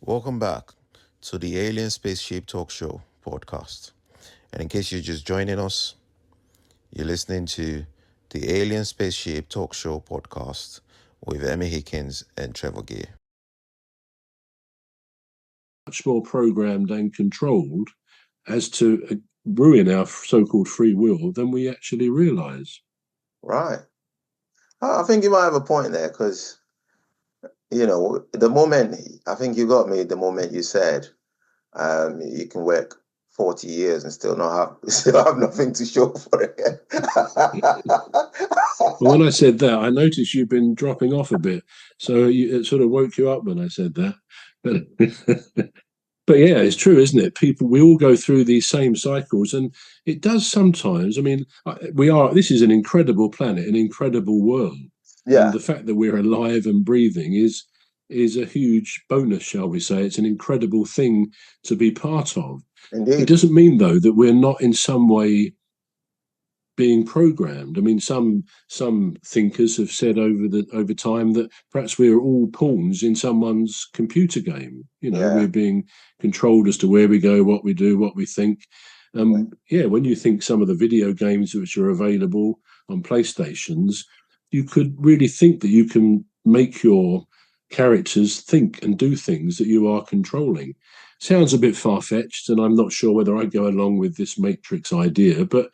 Welcome back to the Alien Spaceship Talk Show podcast. And in case you're just joining us, you're listening to the Alien Spaceship Talk Show podcast with Emmy Hikins and Trevor. Much more programmed and controlled as to ruin our so-called free will than we actually realize. Right. I think you might have a point there because, the moment, I think you got me the moment you said you can work 40 years and still have nothing to show for it. But when I said that, I noticed you've been dropping off a bit. So it sort of woke you up when I said that. But yeah, it's true, isn't it? We all go through these same cycles, and it does sometimes. I mean, this is an incredible planet, an incredible world. Yeah. And the fact that we're alive and breathing is a huge bonus, shall we say. It's an incredible thing to be part of. Indeed. It doesn't mean, though, that we're not in some way being programmed. I mean, some thinkers have said over time that perhaps we're all pawns in someone's computer game. We're being controlled as to where we go, what we do, what we think. When you think some of the video games which are available on PlayStations, you could really think that you can make your characters think and do things that you are controlling. Sounds a bit far-fetched, and I'm not sure whether I go along with this Matrix idea, but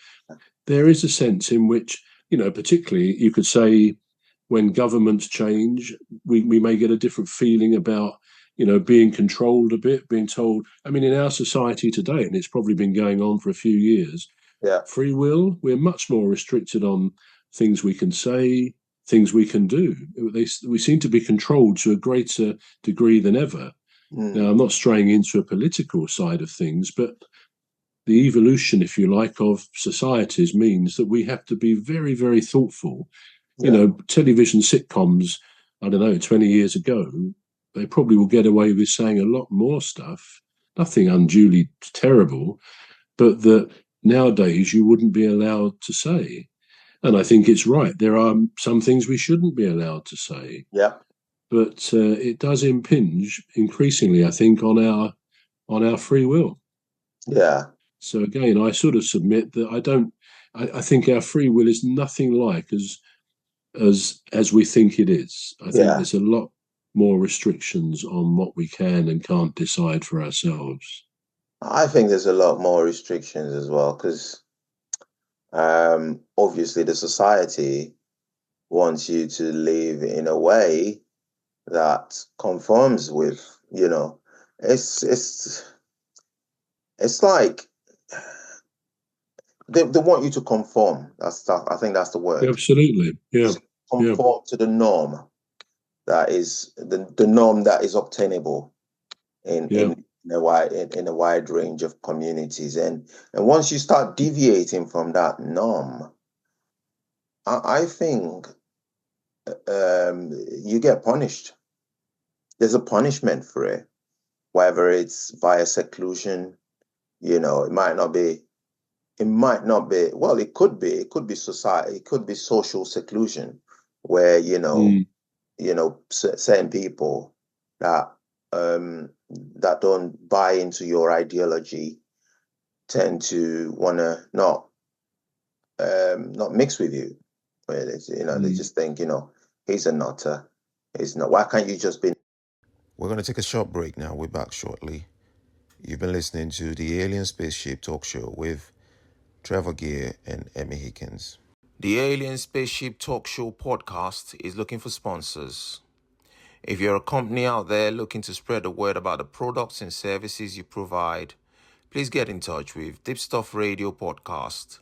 there is a sense in which, particularly you could say when governments change, we may get a different feeling about, being controlled a bit, being told. I mean, in our society today, and it's probably been going on for a few years, free will, we're much more restricted on things we can say, things we can do. We seem to be controlled to a greater degree than ever. Now, I'm not straying into a political side of things, but the evolution, if you like, of societies means that we have to be very, very thoughtful. Television sitcoms, 20 years ago, they probably will get away with saying a lot more stuff, nothing unduly terrible, but that nowadays you wouldn't be allowed to say. And I think it's right. There are some things we shouldn't be allowed to say. Yeah. But it does impinge increasingly, I think, on our free will. Yeah. So again, I sort of submit that I think our free will is nothing like as we think it is. I think there's a lot more restrictions on what we can and can't decide for ourselves. I think there's a lot more restrictions as well, because obviously the society wants you to live in a way that conforms with, it's like they want you to conform. I think that's the word. Absolutely. Yeah. Conform to the norm that is the norm that is obtainable in a wide range of communities. And once you start deviating from that norm, I think you get punished. There's a punishment for it, whether it's via seclusion. It might not be. Well, it could be society. It could be social seclusion, where certain people that don't buy into your ideology tend to want to not mix with you. Where they just think he's a nutter. He's not. Why can't you just be? We're going to take a short break now. We're back shortly. You've been listening to the Alien Spaceship Talk Show with Trevor and Emmy Hikins. The Alien Spaceship Talk Show podcast is looking for sponsors. If you're a company out there looking to spread the word about the products and services you provide, please get in touch with Deepstuff Radio Podcast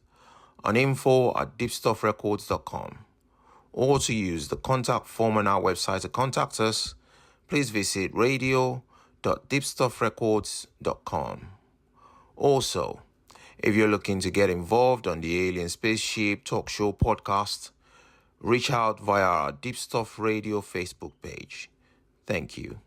on info@deepstuffrecords.com, or to use the contact form on our website to contact us, please visit radio.deepstuffrecords.com. Also, if you're looking to get involved on the Alien Spaceship Talk Show podcast, reach out via our Deepstuff Radio Facebook page. Thank you.